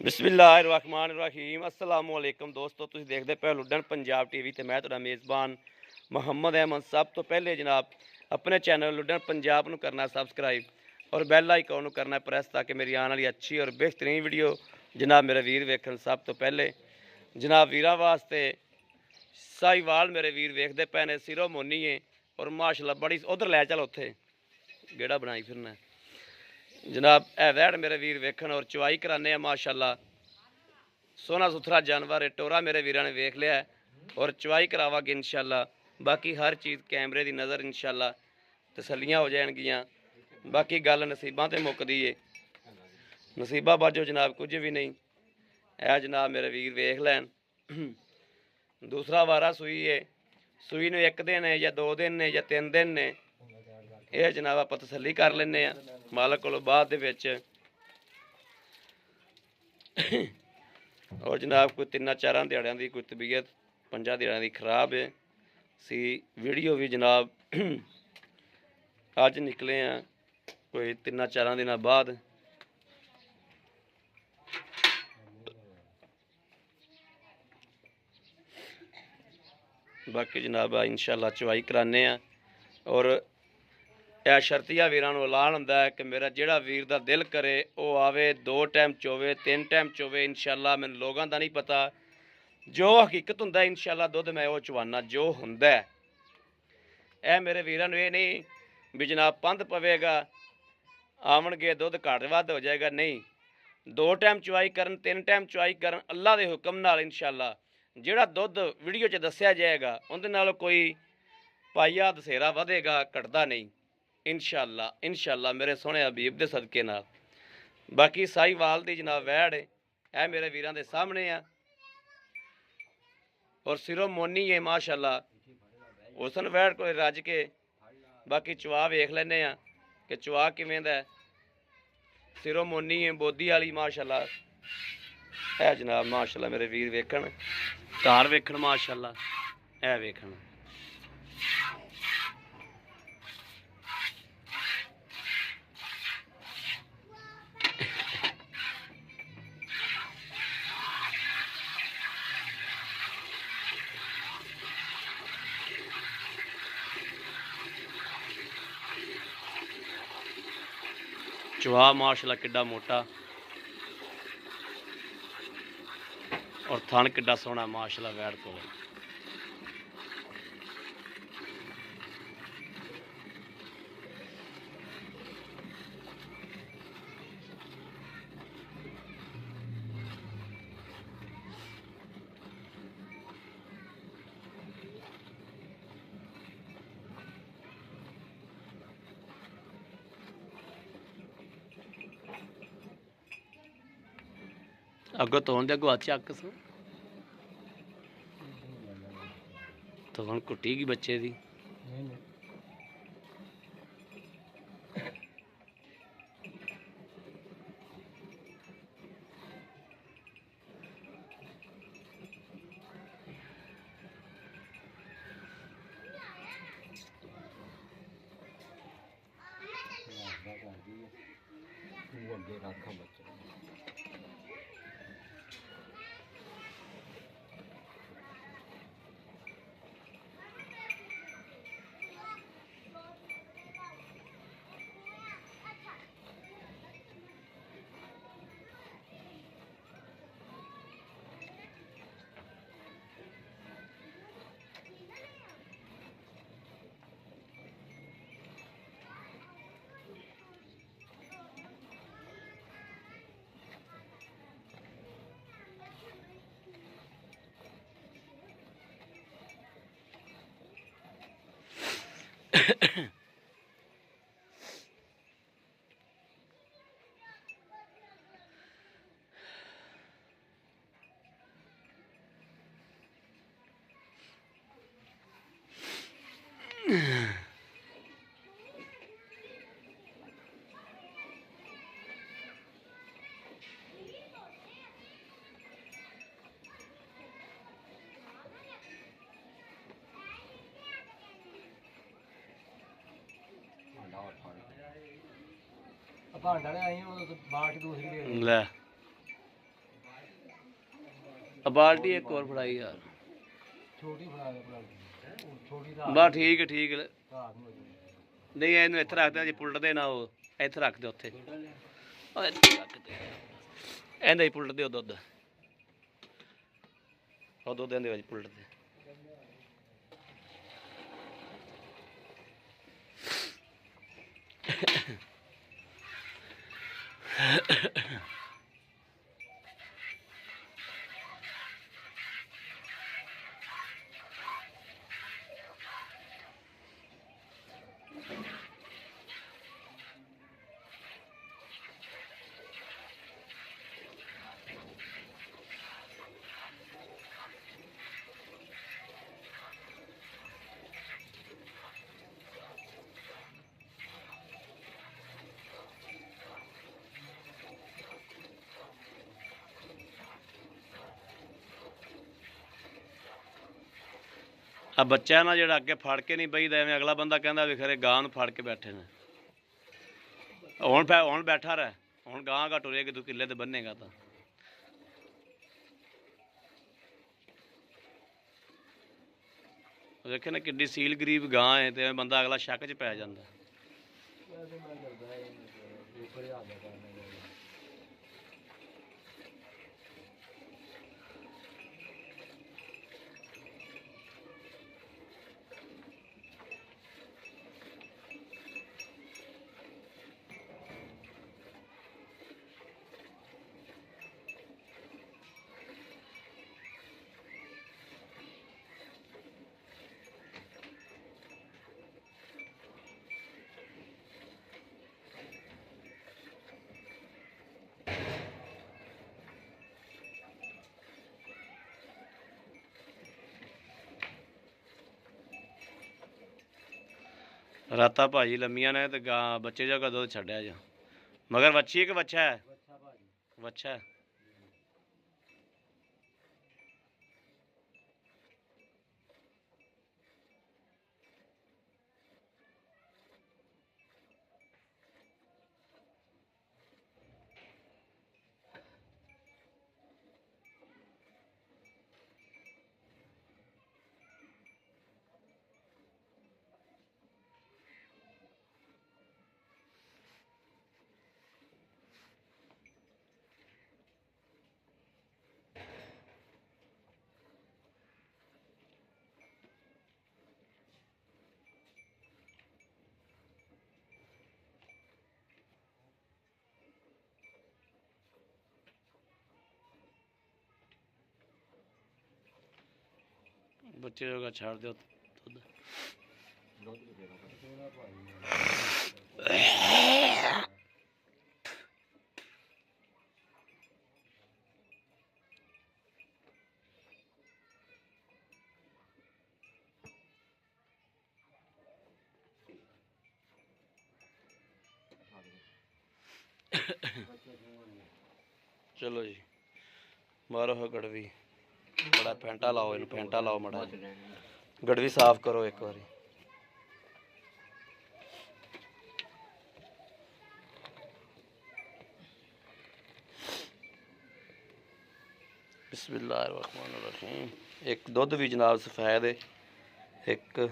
बिस्मिल्लाहिर्रहमानिर्रहीम अस्सलामुअलैकुम दोस्तों, तुसीं देखदे पे लुड्डन पंजाब टीवी ते मैं तुहाडा मेज़बान मुहम्मद अहमद। सब तो पहले जनाब अपने चैनल लुड्डन पंजाब नूं करना सबसक्राइब और बैल आइकन नूं करना प्रेस ताकि मेरी आने वाली अच्छी और बेहतरीन वीडियो जनाब मेरे वीर वेखन। सब तो पहले जनाब वीरां वास्ते साहिवाल मेरे वीर वेखदे पे ने, सिरों मोनी है और माशाअल्लाह बड़ी उधर लै चल उत्थे गेड़ा बनाई फिरना जनाब ए वैड़ मेरे वीर वेखन और चवाई कराने माशाअल्लाह सोहना सुथरा जानवर है। टोरा मेरे वीरां ने वेख लिया है और चवाई करावागे इंशाअल्लाह। बाकी हर चीज़ कैमरे की नज़र इंशाअल्लाह तसल्लियां हो जाएगियां। बाकी गल नसीबां ते मुकदी है, नसीबा बाजो जनाब कुछ भी नहीं। है जनाब मेरे वीर वेख लैन दूसरा वारा सूई है, सूई नूं 1 दिन है या 2 दिन ने या 3 दिन ने, यह जनाब आप तसल्ली कर लें मालक को बाद दे विच। और जनाब कोई 3-4 दिहाड़ियां की कोई तबीयत 5 दिहाड़ियां की खराब है सी। वीडियो भी जनाब अज निकले हैं कोई 3-4 दिन बाद। बाकी जनाब इंशाअल्लाह चवाई कराने और यह शर्तिया वीरां नूं ऐलान हुंदा है कि मेरा जिहड़ा वीर दा दिल करे वो आवे, 2 टाइम चोवे 3 टाइम चोवे इंशाअल्लाह। मैनूं लोगां दा नहीं पता, जो हकीकत हुंदा इंशाअल्लाह दुध मैं वो चवाना जो हुंदा है। यह मेरे वीरां नूं ये नहीं भी जनाब पंध पवेगा आवणगे दुध घट वध हो जाएगा, नहीं। 2 टाइम चवाई करन 3 टाइम चवाई करन अल्लाह के हुक्म नाल इंशाअल्लाह जिहड़ा दुध वीडियो च दस्सिया जाएगा उहदे नाल कोई पाइया दसेरा वधेगा घटदा नहीं इंशाअल्लाह। इंशाअल्लाह मेरे सोहणे हबीब दे सदके नाल। बाकी साहिवाल दी जनाब वैड़ है मेरे वीरां दे सामने आ और सिरों मोनी है माशाअल्लाह। हुसन वैड़ कोई रज के बाकी चवा वेख लैने कि चवा किवें दा है। सिरों मोनी है बोदी वाली माशाअल्लाह है जनाब। माशाअल्लाह मेरे वीर वेखन धार वेखन माशाअल्लाह है वेखन। चवा माशाअल्लाह किड्डा मोटा और थन किड्डा सोहना माशाअल्लाह वैड़ को। अगो तोन दे अगो चक तो कुट्टी की बच्चे दी ले ਬਾਲਟੀ ਇੱਕ ਹੋਰ ਫੜਾਈ ਯਾਰ। ਛੋਟੀ ਫੜਾ ਦੇ ਛੋਟੀ ਦਾ ਬਸ ਠੀਕ ਹੈ ਠੀਕ ਹੈ। ਨਹੀਂ ਇਹਨੂੰ ਇੱਥੇ ਰੱਖ ਦੇ, ਜੇ ਪੁੱਟਦੇ ਨਾ ਉਹ ਇੱਥੇ ਰੱਖ ਦੇ ਉੱਥੇ। ਉਹ ਇੱਥੇ ਰੱਖ ਦੇ, ਇਹਦਾ ਹੀ ਪੁੱਟ ਦਿਓ ਦੁੱਧ। ਉਹ ਦੁੱਧ ਇਹਦੇ ਵਿੱਚ ਪੁੱਟ ਦੇ। ਆ ਬੱਚਾ ਨਾ ਜਿਹੜਾ ਅੱਗੇ ਫੜ ਕੇ ਨਹੀਂ ਬਈਦਾ, ਐਵੇਂ ਅਗਲਾ ਬੰਦਾ ਕਹਿੰਦਾ ਵੀ ਖਰੇ ਗਾਂ ਨੂੰ ਫੜ ਕੇ ਬੈਠੇ ਨੇ। ਹੁਣ ਬੈਠਾ ਰਹਿ, ਹੁਣ ਗਾਂ ਘਾ ਟੁਰੇਗੀ ਤੂੰ ਕਿੱਲੇ ਤੇ ਬੰਨੇਗਾ ਤਾਂ। ਵੇਖੇ ਨਾ ਕਿੱਡੀ ਸੀਲ ਗਰੀਬ ਗਾਂ ਹੈ, ਤੇ ਬੰਦਾ ਅਗਲਾ ਸ਼ੱਕ 'ਚ ਪੈ ਜਾਂਦਾ। ਰਾਤਾਂ ਭਾਜੀ ਲੰਮੀਆਂ ਨੇ ਤੇ ਗਾਂ ਬੱਚੇ ਜਗ੍ਹਾ ਦੁੱਧ ਛੱਡਿਆ ਜਾ। ਮਗਰ ਵੱਛੀ ਹੈ ਕਿ ਵੱਛਾ ਹੈ? ਵੱਛਾ ਹੈ। ਬੱਚੇ ਜੋਗਾ ਛੱਡ ਦਿਓ ਦੁੱਧ। चलो जी मारो है गड़वी, बड़ा फेंटा लाओ, इन फेंटा लाओ मड़ा गड़वी साफ करो एक बारी। बिस्मिल्लाहिर्रहमानिर्रहीम। एक दुध भी जनाब सफेद है, एक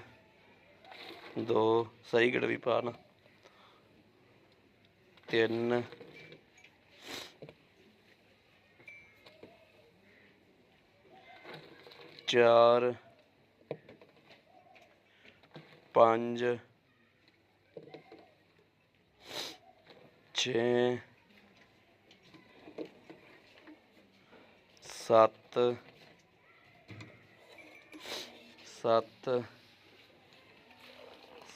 दो सही गड़वी पाना, तीन चार पांच छे सत्त सत्त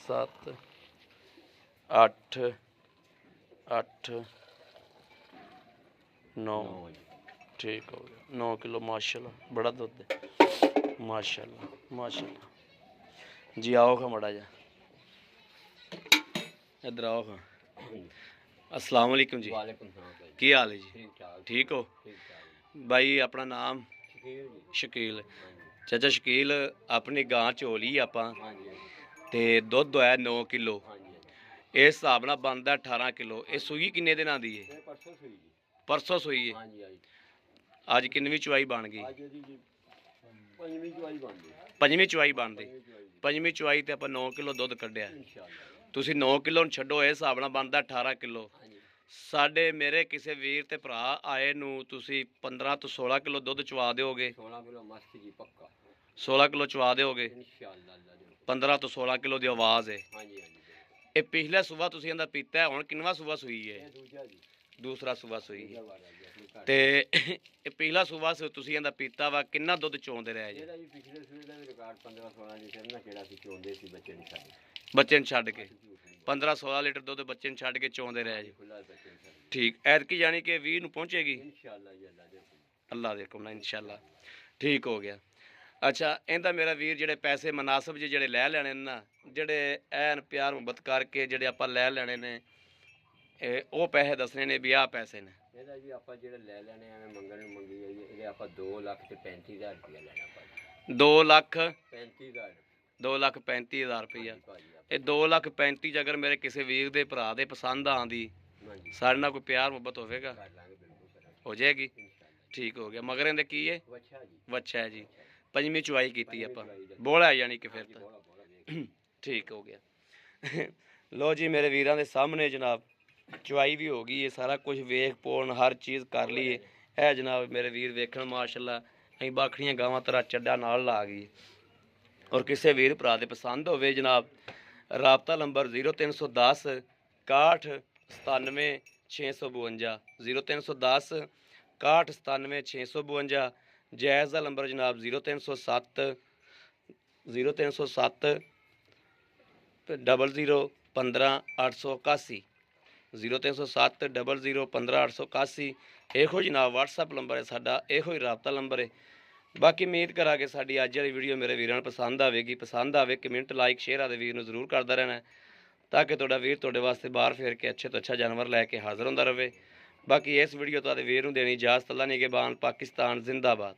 सत्त अठ अठ 9 ठीक हो गया। 9 किलो माशाल्लाह, बड़ा दुध है माशाल्लाह माशाल्लाह जी। आओ खा मड़ा जा, इधर आओ खा। अस्सलाम वालेकुम जी, की हाल है जी? ठीक हो भाई? अपना नाम? शकील। चाचा शकील, अपनी गां चोली आपां ते दुध होया 9 किलो, इस हिसाब नाल बनदा 18 किलो। ये सूई किन्ने दिनां दी है? परसों सूई है। ਅੱਜ ਕਿੰਨਵੀਂ ਚੁਆਈ ਬਣ ਗਈ? ਅੱਜ ਇਹਦੀ ਜੀ ਪੰਜਵੀਂ ਚੁਆਈ ਬਣਦੀ। ਪੰਜਵੀਂ ਚੁਆਈ ਬਣਦੀ। ਪੰਜਵੀਂ ਚੁਆਈ ਜੀ ਪੰਜਵੀਂ ਚੁਆਈ ਤੇ ਆਪਾਂ 9 ਕਿਲੋ ਦੁੱਧ ਕੱਢਿਆ। ਇਨਸ਼ਾਅੱਲਾ। ਤੁਸੀਂ 9 ਕਿਲੋ ਨੂੰ ਛੱਡੋ, ਇਹ ਹਿਸਾਬ ਨਾਲ ਬਣਦਾ 18 ਕਿਲੋ। ਹਾਂਜੀ ਸਾਡੇ ਮੇਰੇ ਕਿਸੇ ਵੀਰ ਤੇ ਭਰਾ ਆਏ ਨੂੰ ਤੁਸੀਂ 15 ਤੋਂ 16 ਕਿਲੋ ਦੁੱਧ ਚਵਾ ਦਿਓਗੇ। 16 ਕਿਲੋ ਮਸਤ ਜੀ ਪੱਕਾ 16 ਕਿਲੋ ਚਵਾ ਦਿਓਗੇ। ਇਨਸ਼ਾਅੱਲਾ ਅੱਲਾ ਦੇ। 15 ਤੋਂ 16 ਕਿਲੋ ਦੀ ਆਵਾਜ਼ ਹੈ। ਹਾਂਜੀ ਹਾਂਜੀ ਇਹ ਪਿਛਲਾ ਸੂਬਾ ਤੁਸੀਂ ਇਹਦਾ ਪੀਤਾ ਹੈ, ਹੁਣ ਕਿੰਨਵਾਂ ਸੂਬਾ ਸੂਈ ਹੈ? ਇਹ ਦੂਜਾ ਜੀ ਦੂਸਰਾ ਸੂਬਾ ਸੂਈ ਦੂਜਾ ਹੈ। ਵਾਰ ਆ ਜੀ ਆਪਣੇ ਘਰ। ਤੇ ਇਹ ਪਹਿਲਾ ਸੂਬਾ ਸੀ ਤੁਸੀਂ ਇਹਦਾ ਪੀਤਾ ਵਾ, ਕਿੰਨਾ ਦੁੱਧ ਚੋਂਦੇ ਰਿਹਾ ਜੀ? ਇਹਦਾ ਜੀ ਪਿਛਲੇ ਸੂਏ ਦਾ ਵੀ ਰਿਕਾਰਡ 15 16 ਲੀਟਰ ਨਾ ਕਿਹੜਾ ਸੀ ਚੋਂਦੇ ਸੀ ਬੱਚੇ ਨਹੀਂ ਸਾਡੇ। ਬੱਚੇ ਨੂੰ ਛੱਡ ਕੇ 15 16 ਲੀਟਰ ਦੁੱਧ ਬੱਚੇ ਨੂੰ ਛੱਡ ਕੇ ਚੋਂਦੇ ਰਿਹਾ ਜੀ। ਖੁੱਲਾ ਬੱਚੇ ਨਹੀਂ ਸਾਡੇ। ਠੀਕ, ਐਤਕੀ ਜਾਣੀ ਕਿ 20 ਨੂੰ ਪਹੁੰਚੇਗੀ ਇਨਸ਼ਾਅੱਲਾ ਜੀ ਅੱਲਾ ਦੇ ਹੁਕਮ। ਅੱਲਾ ਦੇ ਹੁਕਮ ਨਾਲ ਇਨਸ਼ਾਅੱਲਾ। ਠੀਕ ਹੋ ਗਿਆ। ਅੱਛਾ, ਇਹਦਾ ਮੇਰਾ ਵੀਰ ਜਿਹੜੇ ਪੈਸੇ ਮਨਾਸਬ ਜੀ ਜਿਹੜੇ ਲੈ ਲੈਣੇ ਨੇ ਨਾ, ਜਿਹੜੇ ਐਨ ਪਿਆਰ ਮੁਹੱਬਤ ਕਰਕੇ ਜਿਹੜੇ ਆਪਾਂ ਲੈ ਲੈਣੇ ਨੇ, ਉਹ ਪੈਸੇ ਦੱਸਣੇ ਨੇ ਵੀ ਆਹ ਪੈਸੇ ਨੇ। ਇਹਦਾ ਜੀ ਆਪਾਂ ਜਿਹੜੇ ਲੈ ਲੈਣੇ ਐਵੇਂ ਮੰਗਣ ਨੂੰ ਮੰਗੀ ਜਾਈਏ, ਇਹਦੇ ਆਪਾਂ 2,35,000 ਰੁਪਇਆ ਲੈਣਾ ਭਾਜੀ। 2 ਲੱਖ 35,000 2,35,000 ਰੁਪਈਆ। ਭਾਜੀ ਇਹ 2,35,000 ਚ ਅਗਰ ਮੇਰੇ ਕਿਸੇ ਵੀਰ ਦੇ ਭਰਾ ਦੇ ਪਸੰਦ ਆਂਦੀ, ਹਾਂਜੀ ਸਾਡੇ ਨਾਲ ਕੋਈ ਪਿਆਰ ਮੁਹੱਬਤ ਹੋਵੇਗਾ, ਕਰ ਲਾਂਗੇ ਬਿਲਕੁਲ ਕਰਾਂਗੇ ਹੋ ਜਾਏਗੀ। ਇਨਸ਼ਾਅੱਲਾ। ਠੀਕ ਹੋ ਗਿਆ। ਮਗਰ ਇਹਦੇ ਕੀ ਹੈ? ਵੱਛਾ ਜੀ ਵੱਛਾ ਹੈ ਜੀ। ਪੰਜਵੀਂ ਚੁਆਈ ਕੀਤੀ ਆਪਾਂ, ਚੁਆਈ ਦਾ। ਬੋਲਾ ਯਾਨੀ ਕਿ ਫਿਰ ਹਾਂਜੀ, ਤਾਂ ਬੋਲਾ ਬੋਲਾ ਵੇਖ ਠੀਕ ਹੋ ਗਿਆ। ਲੋ ਜੀ ਮੇਰੇ ਵੀਰਾਂ ਦੇ ਸਾਹਮਣੇ ਜਨਾਬ ਚੁਆਈ ਵੀ ਹੋ ਗਈ ਹੈ, ਸਾਰਾ ਕੁਝ ਵੇਖ ਪੋਣ ਹਰ ਚੀਜ਼ ਕਰ ਲਈ ਹੈ। ਇਹ ਜਨਾਬ ਮੇਰੇ ਵੀਰ ਵੇਖਣ ਮਾਸ਼ਾਅੱਲਾ ਅਸੀਂ ਬਾਖੜੀਆਂ ਗਾਵਾਂ ਤਰ੍ਹਾਂ ਚੱਡਾ ਨਾਲ ਲਾ ਗਈ। ਔਰ ਕਿਸੇ ਵੀਰ ਭਰਾ ਦੇ ਪਸੰਦ ਹੋਵੇ ਜਨਾਬ, ਰਾਬਤਾ ਨੰਬਰ 0310 61 97 652 0310 61 97 652। ਜੈਜ਼ ਦਾ ਨੰਬਰ ਜਨਾਬ 0307 0307 00 15 881 0307 00 15 881। ਇਹੋ ਜਨਾਬ WhatsApp ਨੰਬਰ ਹੈ ਸਾਡਾ, ਇਹੋ ਹੀ ਰਾਬਤਾ ਨੰਬਰ ਹੈ। ਬਾਕੀ ਉਮੀਦ ਕਰਾਂਗੇ ਸਾਡੀ ਅੱਜ ਵਾਲੀ ਵੀਡੀਓ ਮੇਰੇ ਵੀਰਾਂ ਨੂੰ ਪਸੰਦ ਆਵੇਗੀ। ਪਸੰਦ ਆਵੇ ਕਮੈਂਟ ਲਾਈਕ ਸ਼ੇਅਰ ਆਦੇ ਵੀਰ ਨੂੰ ਜ਼ਰੂਰ ਕਰਦਾ ਰਹਿਣਾ, ਤਾਂ ਕਿ ਤੁਹਾਡਾ ਵੀਰ ਤੁਹਾਡੇ ਵਾਸਤੇ ਬਾਹਰ ਫੇਰ ਕੇ ਅੱਛੇ ਤੋਂ ਅੱਛਾ ਜਾਨਵਰ ਲੈ ਕੇ ਹਾਜ਼ਰ ਹੁੰਦਾ ਰਹੇ। ਬਾਕੀ ਇਸ ਵੀਡੀਓ ਤੁਹਾਡੇ ਵੀਰ ਨੂੰ ਦੇਣੀ ਇਜਾਜ਼ਤ। ਅੱਲਾ ਨਿਗਹਿਬਾਨ। ਪਾਕਿਸਤਾਨ ਜ਼ਿੰਦਾਬਾਦ।